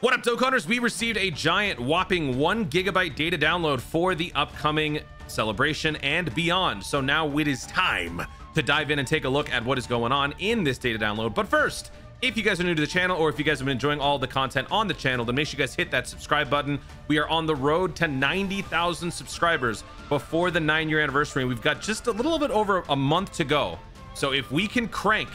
What up, Dokkaners? We received a giant whopping 1 GB data download for the upcoming celebration and beyond. So now it is time to dive in and take a look at what is going on in this data download. But first, if you guys are new to the channel or if you guys have been enjoying all the content on the channel, then make sure you guys hit that subscribe button. We are on the road to 90,000 subscribers before the 9-year anniversary, and we've got just a little bit over a month to go. So if we can crank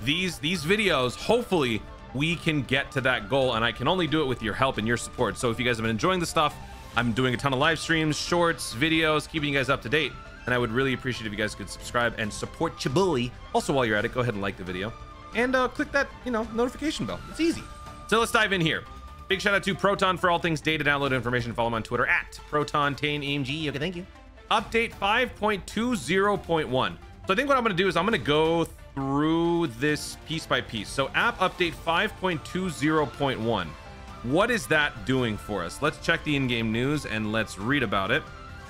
these videos, hopefully we can get to that goal, and I can only do it with your help and your support. So if you guys have been enjoying the stuff, I'm doing a ton of live streams, shorts, videos, keeping you guys up to date, and I would really appreciate if you guys could subscribe and support your boy. Also, while you're at it, go ahead and like the video and click that notification bell. It's easy. So let's dive in here. Big shout out to Proton for all things data download information. Follow him on Twitter at ProtonTaneMG. Okay, thank you. Update 5.20.1. So I think what I'm going to do is I'm going to go through this piece by piece. So app update 5.20.1. What is that doing for us? Let's check the in-game news and let's read about it.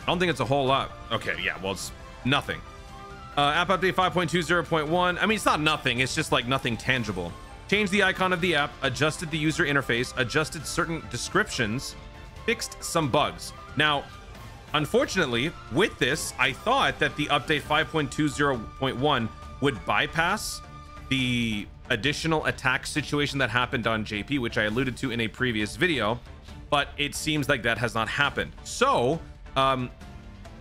I don't think it's a whole lot. Okay, yeah, well, it's nothing. App update 5.20.1. I mean, it's not nothing. It's just like nothing tangible. Changed the icon of the app, adjusted the user interface, adjusted certain descriptions, fixed some bugs. Now, unfortunately, with this, I thought that the update 5.20.1 would bypass the additional attack situation that happened on JP, which I alluded to in a previous video, but it seems like that has not happened. So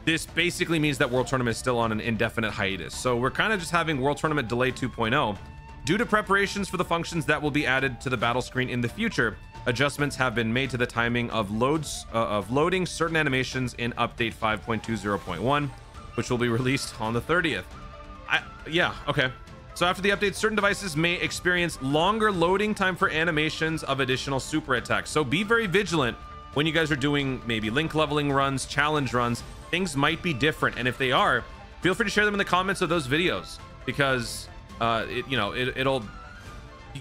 this basically means that World Tournament is still on an indefinite hiatus. So we're kind of just having World Tournament delay 2.0 due to preparations for the functions that will be added to the battle screen in the future. Adjustments have been made to the timing of loading certain animations in update 5.20.1, which will be released on the 30th. Yeah, okay. So after the update, certain devices may experience longer loading time for animations of additional super attacks. So be very vigilant when you guys are doing maybe link leveling runs, challenge runs. Things might be different, and if they are, feel free to share them in the comments of those videos, because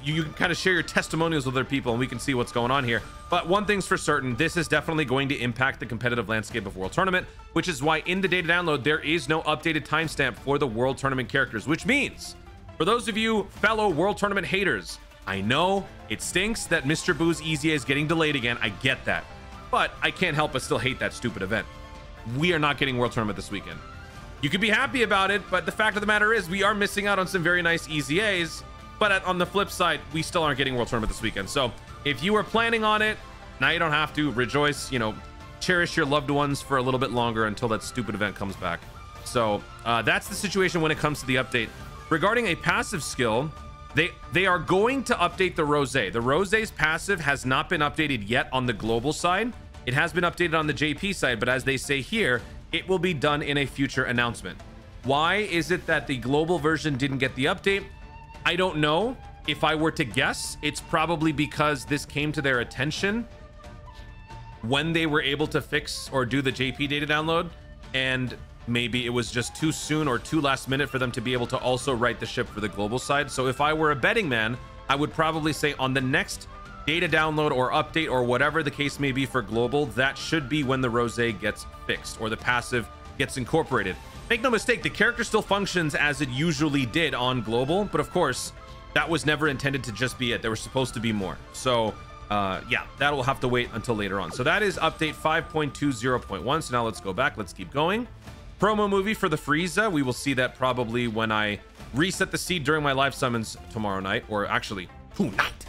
you can kind of share your testimonials with other people and we can see what's going on here. But one thing's for certain, this is definitely going to impact the competitive landscape of World Tournament, which is why in the data download there is no updated timestamp for the World Tournament characters, which means for those of you fellow World Tournament haters, I know it stinks that Mr. Boo's EZA is getting delayed again. I get that, but I can't help but still hate that stupid event. We are not getting World Tournament this weekend. You could be happy about it, but the fact of the matter is we are missing out on some very nice EZAs. But on the flip side, we still aren't getting World Tournament this weekend. So if you were planning on it, now you don't have to. Rejoice, cherish your loved ones for a little bit longer until that stupid event comes back. So that's the situation when it comes to the update. Regarding a passive skill, they are going to update the Rosé. The Rosé's passive has not been updated yet on the global side. It has been updated on the JP side, but as they say here, it will be done in a future announcement. Why is it that the global version didn't get the update? I don't know. If I were to guess, it's probably because this came to their attention when they were able to fix or do the JP data download, and maybe it was just too soon or too last minute for them to be able to also write the ship for the global side. So if I were a betting man, I would probably say on the next data download or update or whatever the case may be for global, that should be when the Rosé gets fixed or the passive gets incorporated. Make no mistake, the character still functions as it usually did on global, but of course that was never intended to just be it. There was supposed to be more. So yeah, that will have to wait until later on. So that is update 5.20.1. So now let's go back, let's keep going. Promo movie for the FRIEZA, we will see that probably when I reset the seed during my live summons tomorrow night, or actually tonight.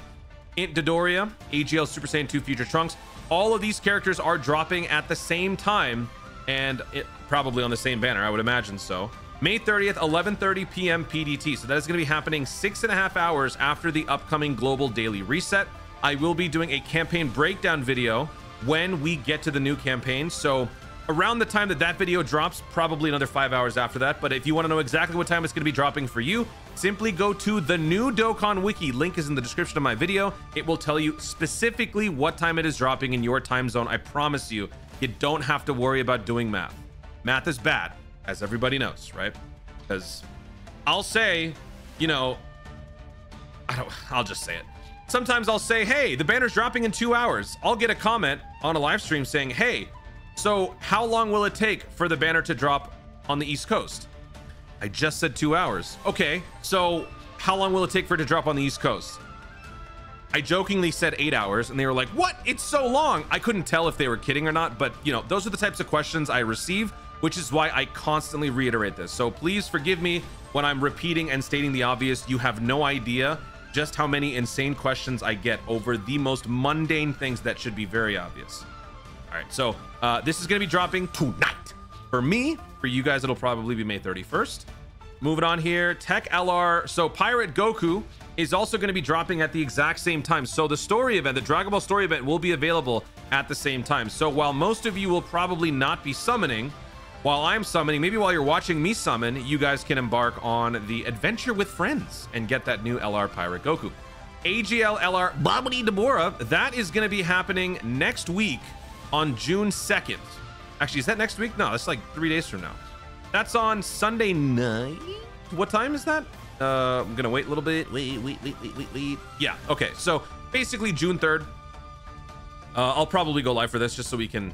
Int Dodoria, AGL Super Saiyan 2 Future Trunks, all of these characters are dropping at the same time, and it probably on the same banner, I would imagine so. May 30th, 11:30 p.m. PDT. So that is going to be happening 6.5 hours after the upcoming global daily reset. I will be doing a campaign breakdown video when we get to the new campaign. So around the time that video drops, probably another 5 hours after that. But if you want to know exactly what time it's going to be dropping for you, simply go to the new Dokkan Wiki. Link is in the description of my video. It will tell you specifically what time it is dropping in your time zone. I promise you, you don't have to worry about doing math. Math is bad, as everybody knows, right? Because I'll say, I'll just say it. Sometimes I'll say, hey, the banner's dropping in 2 hours. I'll get a comment on a live stream saying, hey, so how long will it take for the banner to drop on the East Coast? I just said 2 hours. Okay, so how long will it take for it to drop on the East Coast? I jokingly said 8 hours and they were like, what? It's so long. I couldn't tell if they were kidding or not, but you know, those are the types of questions I receive, which is why I constantly reiterate this. So please forgive me when I'm repeating and stating the obvious. You have no idea just how many insane questions I get over the most mundane things that should be very obvious. All right, so this is going to be dropping tonight. For me, for you guys, it'll probably be May 31st. Moving on here, Tech LR. So Pirate Goku is also going to be dropping at the exact same time. So the story event, the Dragon Ball story event, will be available at the same time. So while most of you will probably not be summoning, while I'm summoning, maybe while you're watching me summon, you guys can embark on the adventure with friends and get that new LR Pirate Goku. AGL LR Babidi Deborah, that is going to be happening next week on June 2nd. Actually, is that next week? No, that's like 3 days from now. That's on Sunday night. What time is that? I'm gonna wait a little bit. Wait. Yeah, okay. So basically June 3rd. I'll probably go live for this just so we can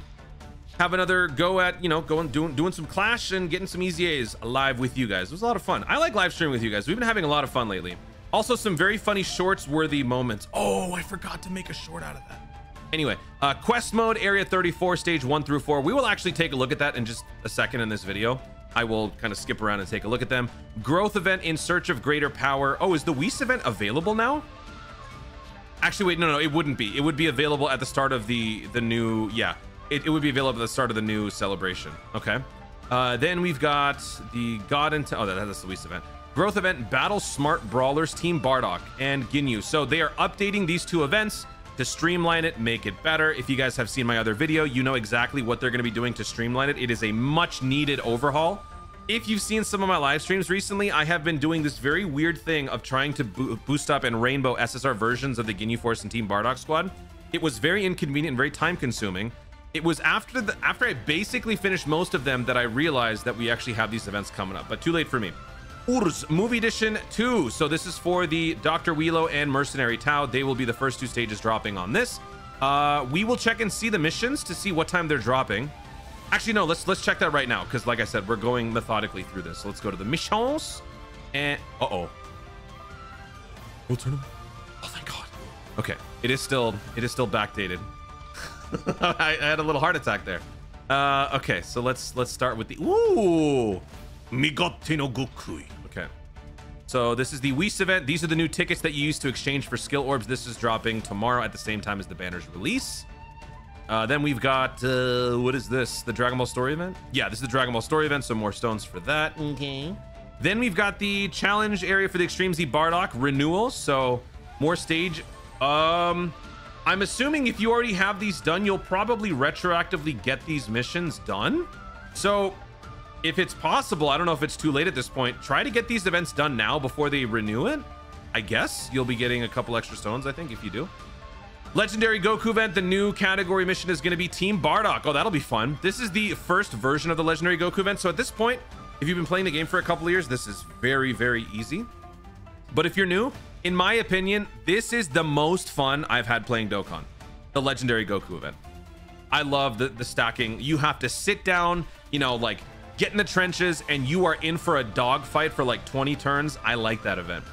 have another go at, you know, doing some Clash and getting some easy A's live with you guys. It was a lot of fun. I like live streaming with you guys. We've been having a lot of fun lately. Also, some very funny shorts worthy moments. Oh, I forgot to make a short out of that. Anyway, quest mode, area 34, stage 1 through 4. We will actually take a look at that in just a second in this video. I will kind of skip around and take a look at them. Growth event, in search of greater power. Oh, is the Whis event available now? Actually, wait, no, it wouldn't be. It would be available at the start of the new, yeah. It would be available at the start of the new celebration. Okay. Then we've got the God and oh, that's the Whis event. Growth event, Battle Smart Brawlers, Team Bardock and Ginyu. So they are updating these two events to streamline it, make it better. If you guys have seen my other video, you know exactly what they're going to be doing to streamline it. It is a much needed overhaul. If you've seen some of my live streams recently, I have been doing this very weird thing of trying to boost up and rainbow SSR versions of the Ginyu Force and Team Bardock squad. It was very inconvenient and very time consuming. It was after I basically finished most of them that I realized that we actually have these events coming up, but too late for me. Urs Movie Edition 2. So this is for the Dr. Wheelo and Mercenary Tao. They will be the first 2 stages dropping on this. We will check and see the missions to see what time they're dropping. Actually, no, let's check that right now, because like I said, we're going methodically through this. So let's go to the missions and oh, oh, thank God. Okay, it is still backdated. I had a little heart attack there. Okay, so let's start with the ooh, Migate no Gokui. Okay, so this is the Whis event. These are the new tickets that you use to exchange for skill orbs. This is dropping tomorrow at the same time as the banner's release. Then we've got what is this? The Dragon Ball story event? Yeah, this is the Dragon Ball story event, so more stones for that. Okay. Then we've got the challenge area for the Extreme Z Bardock renewal, so more stage. I'm assuming if you already have these done, you'll probably retroactively get these missions done. So if it's possible, I don't know if it's too late at this point, try to get these events done now before they renew it. I guess you'll be getting a couple extra stones, I think, if you do. Legendary Goku event, the new category mission is going to be Team Bardock. Oh, that'll be fun. This is the first version of the Legendary Goku event. So at this point, if you've been playing the game for a couple of years, this is very, very easy. But if you're new, in my opinion, this is the most fun I've had playing Dokkan, the Legendary Goku event. I love the stacking. You have to sit down, you know, like get in the trenches and you are in for a dogfight for like 20 turns. I like that event.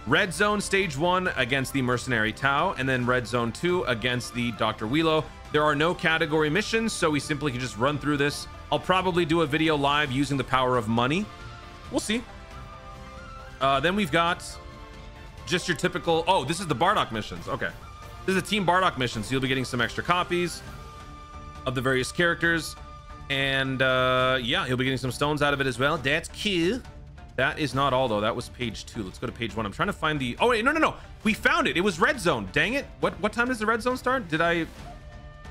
Red Zone Stage 1 against the Mercenary Tao, and then Red Zone 2 against the Dr. Wheelo. There are no category missions, so we simply can just run through this. I'll probably do a video live using the power of money. We'll see. Then we've got just your typical... Oh, this is the Bardock missions. Okay. This is a Team Bardock mission, so you'll be getting some extra copies of the various characters. And yeah, you'll be getting some stones out of it as well. That's cute. That is not all, though. That was page 2. Let's go to page 1. I'm trying to find the... Oh, wait, no. We found it. It was Red Zone. Dang it. What time does the Red Zone start? Did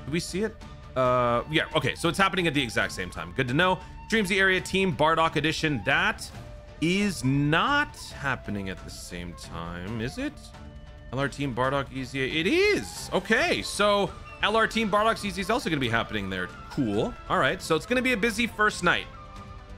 we see it? Yeah, okay. So it's happening at the exact same time. Good to know. Dreamsy Area Team Bardock Edition. That is not happening at the same time, is it? LR Team Bardock Easy. It is. Okay, so LR Team Bardock Easy is also going to be happening there. Cool. All right, so it's going to be a busy first night.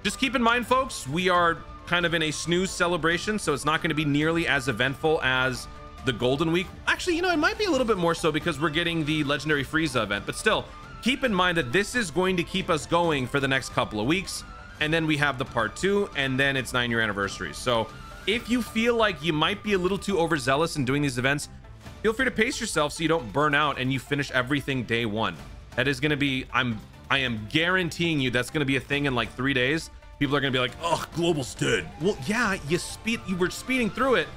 Just keep in mind, folks, we are kind of in a snooze celebration, so it's not going to be nearly as eventful as the Golden Week. Actually, you know, it might be a little bit more so because we're getting the Legendary FRIEZA event, but still, keep in mind that this is going to keep us going for the next couple of weeks, and then we have the part 2, and then it's 9-year anniversary. So if you feel like you might be a little too overzealous in doing these events, feel free to pace yourself so you don't burn out and you finish everything day one. That is going to be, I am guaranteeing you that's going to be a thing in like 3 days. People are going to be like, oh, global's dead. Well, yeah, you were speeding through it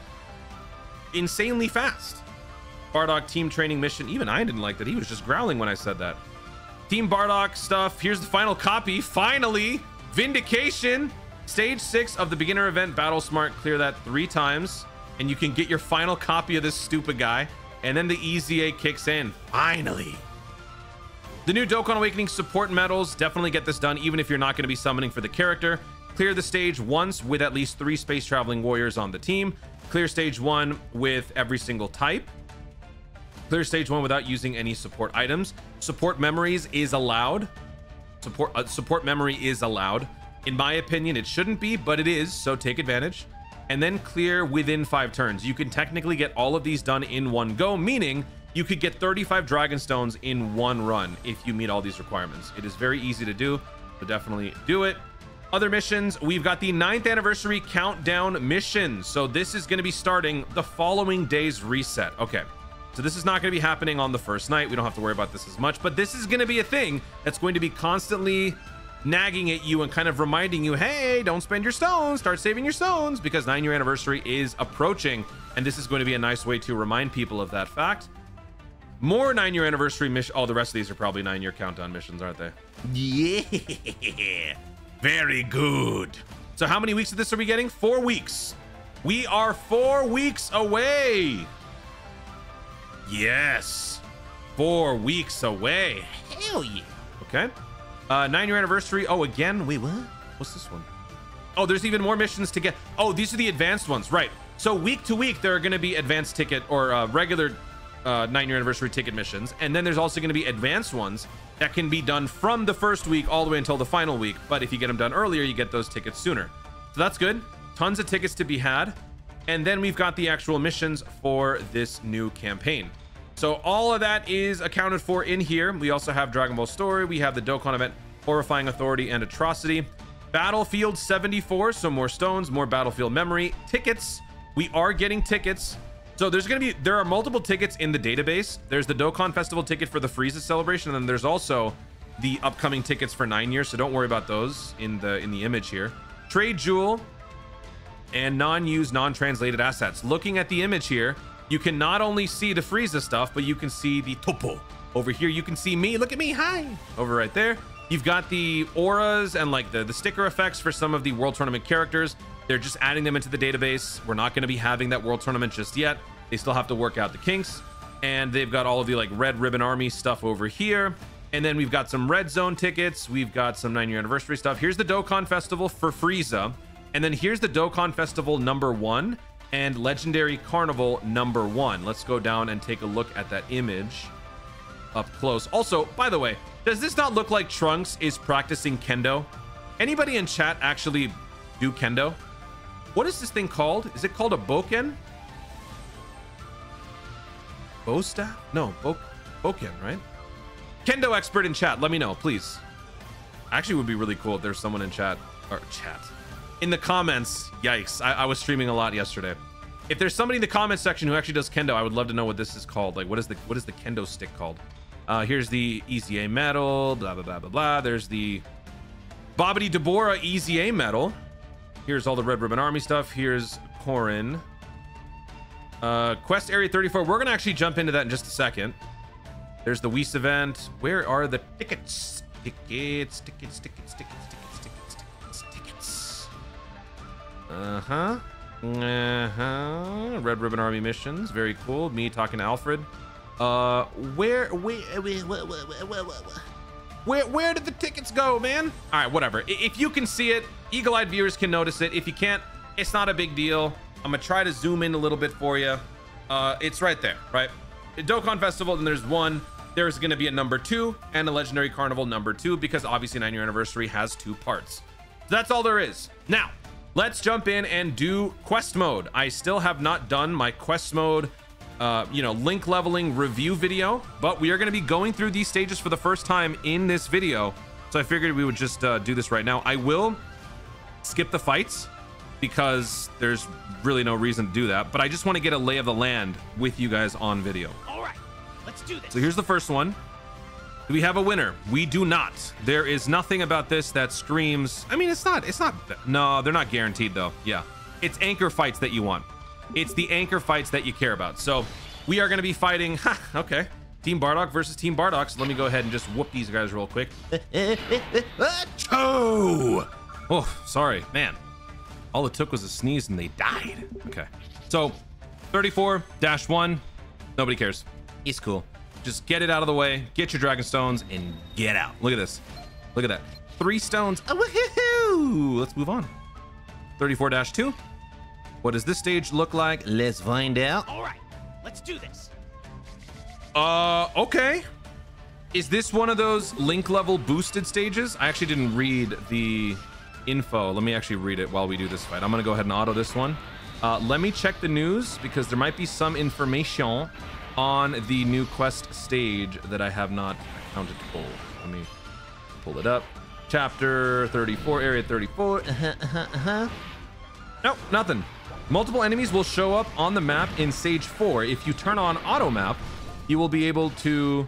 insanely fast. Bardock team training mission. Even I didn't like that. He was just growling when I said that. Team Bardock stuff. Here's the final copy. Finally, Vindication. Stage 6 of the beginner event. Battle Smart. Clear that 3 times. And you can get your final copy of this stupid guy. And then the EZA kicks in. Finally. The new Dokkan Awakening support medals. Definitely get this done even if you're not going to be summoning for the character. Clear the stage once with at least 3 space traveling warriors on the team. Clear stage 1 with every single type. Clear stage 1 without using any support items. Support memories is allowed. Support memory is allowed. In my opinion, it shouldn't be, but it is, so take advantage. And then clear within 5 turns. You can technically get all of these done in one go, meaning you could get 35 Dragon Stones in one run if you meet all these requirements. It is very easy to do, so definitely do it. Other missions, we've got the 9th anniversary countdown mission. So this is going to be starting the following day's reset. Okay, so this is not going to be happening on the first night. We don't have to worry about this as much, but this is going to be a thing that's going to be constantly nagging at you and kind of reminding you, hey, don't spend your stones, start saving your stones, because 9-year anniversary is approaching, and this is going to be a nice way to remind people of that fact. More 9-year anniversary mission. Oh, the rest of these are probably 9-year countdown missions, aren't they? Yeah. Very good. So how many weeks of this are we getting? 4 weeks. We are 4 weeks away. Yes. 4 weeks away. Hell yeah. Okay. 9-year anniversary. Oh, again. Wait, what? What's this one? Oh, there's even more missions to get. Oh, these are the advanced ones. Right. So week to week, there are going to be advanced ticket or regular 9-year anniversary ticket missions. And then there's also going to be advanced ones that can be done from the first week all the way until the final week. But if you get them done earlier, you get those tickets sooner. So that's good. Tons of tickets to be had. And then we've got the actual missions for this new campaign. So all of that is accounted for in here. We also have Dragon Ball Story. We have the Dokkan event, Horrifying Authority and Atrocity. Battlefield 74, so more stones, more battlefield memory. Tickets, we are getting tickets. So there are multiple tickets in the database. There's the Dokkan Festival ticket for the FRIEZA celebration, and then there's also the upcoming tickets for 9 years. So don't worry about those in the image here. Trade Jewel and non-used, non-translated assets. Looking at the image here, you can not only see the FRIEZA stuff, but you can see the Topo. Over here, you can see me. Look at me. Hi. Over right there. You've got the auras and like the sticker effects for some of the World Tournament characters. They're just adding them into the database. We're not going to be having that World Tournament just yet. They still have to work out the kinks. And they've got all of the like Red Ribbon Army stuff over here. And then we've got some Red Zone tickets. We've got some 9-year anniversary stuff. Here's the Dokkan Festival for FRIEZA. And then here's the Dokkan Festival #1 and Legendary Carnival #1. Let's go down and take a look at that image up close. Also, by the way, does this not look like Trunks is practicing kendo? Anybody in chat actually do kendo? What is this thing called? Is it called a boken? Bow staff? No, boken, right? Kendo expert in chat, let me know, please. Actually, would be really cool if there's someone in chat, or chat, in the comments. Yikes, I was streaming a lot yesterday. If there's somebody in the comment section who actually does kendo, I would love to know what this is called. Like, what is the kendo stick called? Here's the EZA medal, blah, blah, blah, blah, blah. There's the Bobbity Deborah EZA medal. Here's all the Red Ribbon Army stuff. Here's Corin. Quest Area 34. We're going to actually jump into that in just a second. There's the Whis event. Where are the tickets? Tickets. Uh-huh. Red Ribbon Army missions. Very cool. Me talking to Alfred. Where did the tickets go, man? All right, whatever. If you can see it, eagle-eyed viewers can notice it. If you can't, it's not a big deal. I'm gonna try to zoom in a little bit for you. It's right there, right? Dokkan Festival, and there's one. There's gonna be a #2 and a Legendary Carnival #2 because obviously 9-year anniversary has 2 parts. So that's all there is. Now, let's jump in and do quest mode. I still have not done my quest mode link leveling review video, but we are going to be going through these stages for the first time in this video. So I figured we would just do this right now. I will skip the fights because there's really no reason to do that. But I just want to get a lay of the land with you guys on video. All right, let's do this. So here's the first one. Do we have a winner? We do not. There is nothing about this that screams. I mean, it's not. No, they're not guaranteed though. Yeah, it's anchor fights that you want. It's the anchor fights that you care about. So we are going to be fighting. Okay. Team Bardock versus Team Bardock. So let me go ahead and just whoop these guys real quick. Oh, sorry, man. All it took was a sneeze and they died. Okay. So 34-1. Nobody cares. It's cool. Just get it out of the way. Get your dragon stones and get out. Look at this. Look at that. 3 stones. Oh, woohoo! Let's move on. 34-2. What does this stage look like? Let's find out. All right, let's do this. Okay. Is this one of those link level boosted stages? I actually didn't read the info. Let me actually read it while we do this fight. I'm gonna go ahead and auto this one. Let me check the news because there might be some information on the new quest stage that I have not accounted for. Let me pull it up. Chapter 34, area 34. Nope, nothing. Multiple enemies will show up on the map in stage 4. If you turn on auto map, you will be able to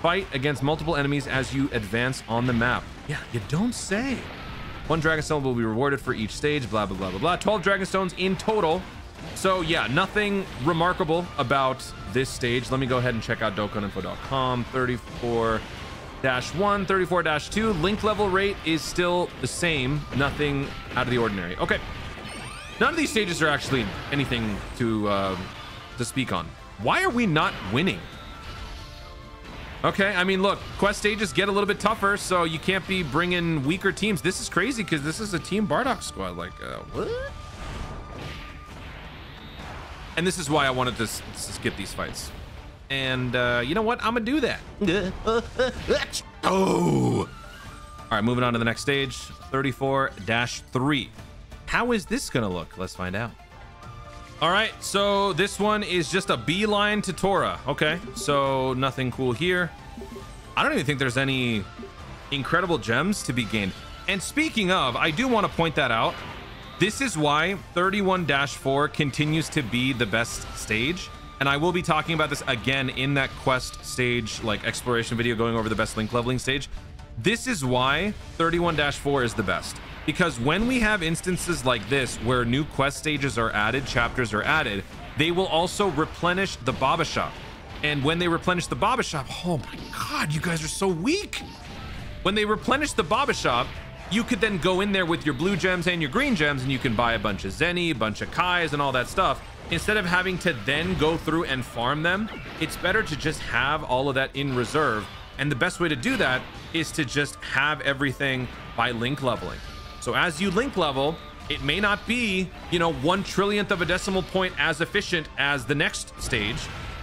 fight against multiple enemies as you advance on the map. Yeah, you don't say. 1 Dragonstone will be rewarded for each stage, blah, blah, blah, blah, blah. 12 Dragonstones in total. So yeah, nothing remarkable about this stage. Let me go ahead and check out DokkanInfo.com. 34-1, 34-2. Link level rate is still the same. Nothing out of the ordinary. Okay. None of these stages are actually anything to speak on. Why are we not winning? Okay, I mean, look, quest stages get a little bit tougher, so you can't be bringing weaker teams. This is crazy because this is a Team Bardock squad. Like, what? And this is why I wanted to skip these fights. And you know what? I'm gonna do that. Oh! All right, moving on to the next stage, 34-3. How is this gonna look? Let's find out. All right, so this one is just a beeline to Tora. Okay, so nothing cool here. I don't even think there's any incredible gems to be gained. And speaking of, I do want to point that out. This is why 31-4 continues to be the best stage. And I will be talking about this again in that quest stage, like exploration video going over the best link leveling stage. This is why 31-4 is the best. Because when we have instances like this where new quest stages are added, chapters are added, they will also replenish the Baba Shop. And when they replenish the Baba Shop, oh my God, you guys are so weak. When they replenish the Baba Shop, you could then go in there with your blue gems and your green gems and you can buy a bunch of Zenny, a bunch of Kais and all that stuff. Instead of having to then go through and farm them, it's better to just have all of that in reserve. And the best way to do that is to just have everything by link leveling. So as you link level, it may not be, you know, 1/1,000,000th of a decimal point as efficient as the next stage,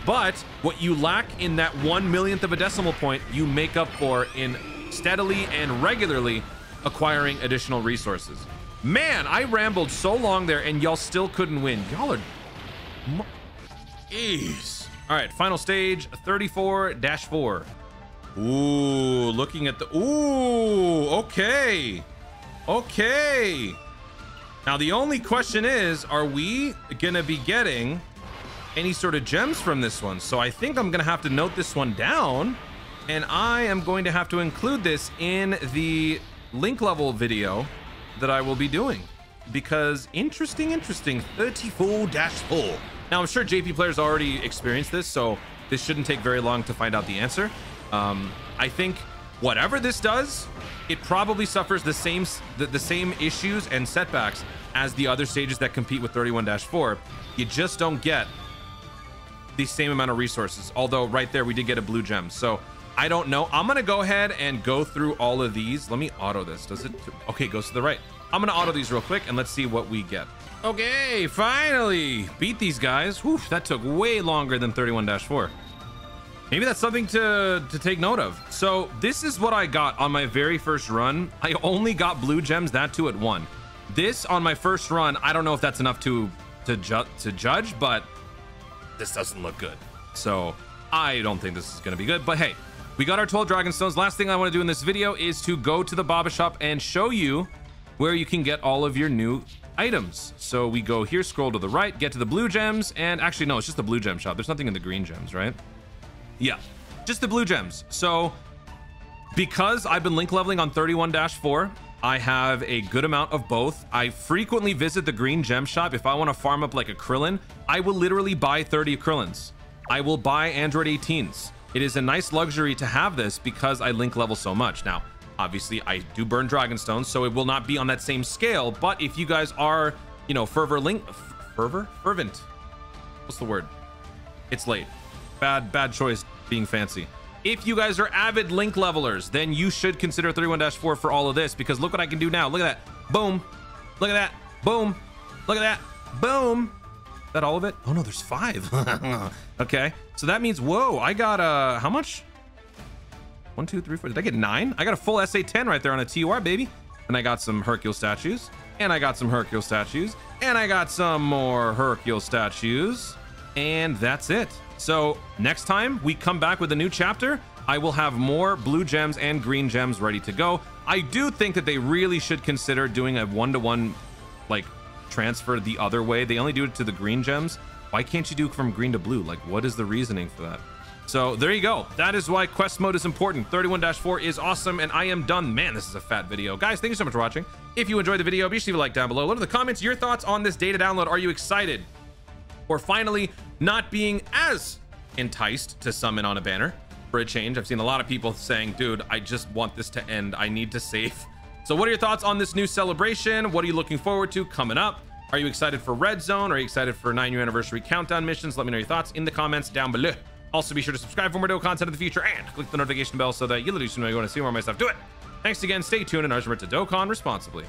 but what you lack in that 1/1,000,000th of a decimal point, you make up for in steadily and regularly acquiring additional resources. Man, I rambled so long there and y'all still couldn't win. Y'all are... Jeez. All right, final stage, 34-4. Ooh, looking at the... Ooh, okay. Okay. Now, the only question is, are we gonna be getting any sort of gems from this one? So I think I'm gonna have to note this one down, and I am going to have to include this in the link level video that I will be doing, because interesting 34-4. Now, I'm sure JP players already experienced this, so this shouldn't take very long to find out the answer. I think whatever this does, it probably suffers the same issues and setbacks as the other stages that compete with 31-4. You just don't get the same amount of resources, although right there we did get a blue gem. So I don't know. I'm gonna go ahead and go through all of these. Let me auto this. Does it? Okay, it goes to the right. I'm gonna auto these real quick and let's see what we get. Okay, finally beat these guys. Whew, that took way longer than 31-4. Maybe that's something to take note of. So this is what I got on my very first run. I only got blue gems, that too at 1. This on my first run, I don't know if that's enough to judge, but this doesn't look good. So I don't think this is gonna be good, but hey, we got our 12 dragon stones. Last thing I want to do in this video is to go to the Baba Shop and show you where you can get all of your new items. So we go here, scroll to the right, get to the blue gems, and actually, no, it's just the blue gem shop. There's nothing in the green gems, right? Yeah, just the blue gems. So because I've been link leveling on 31-4, I have a good amount of both. I frequently visit the green gem shop. If I want to farm up like a Krillin, I will literally buy 30 Krillins. I will buy Android 18s. It is a nice luxury to have this because I link level so much. Now, obviously, I do burn Dragonstones, so it will not be on that same scale. But if you guys are, you know, fervent? What's the word? It's late. Bad choice being fancy. If you guys are avid link levelers, then you should consider 31-4 for all of this, because look what I can do now. Look at that. Boom. Look at that. Boom. Look at that. Boom. Is that all of it? Oh no, there's 5. Okay. So that means, whoa, I got how much? 1, 2, 3, 4. Did I get 9? I got a full SA10 right there on a TUR, baby. And I got some Hercule statues. And I got some Hercule statues. And I got some more Hercule statues. And that's it. So next time we come back with a new chapter, I will have more blue gems and green gems ready to go. I do think that they really should consider doing a 1-to-1 like transfer the other way. They only do it to the green gems. Why can't you do from green to blue? Like, what is the reasoning for that? So there you go. That is why quest mode is important. 31-4 is awesome, and I am done. Man, this is a fat video. Guys, thank you so much for watching. If you enjoyed the video, be sure to leave a like down below. Leave in the comments your thoughts on this data download. Are you excited? Or finally not being as enticed to summon on a banner for a change? I've seen a lot of people saying, dude, I just want this to end. I need to save. So what are your thoughts on this new celebration? What are you looking forward to coming up? Are you excited for Red Zone? Are you excited for 9-year anniversary countdown missions? Let me know your thoughts in the comments down below. Also, be sure to subscribe for more video content in the future and click the notification bell so that you'll literally know you want to see more of my stuff. Do it. Thanks again. Stay tuned, and remember to Dokkan responsibly.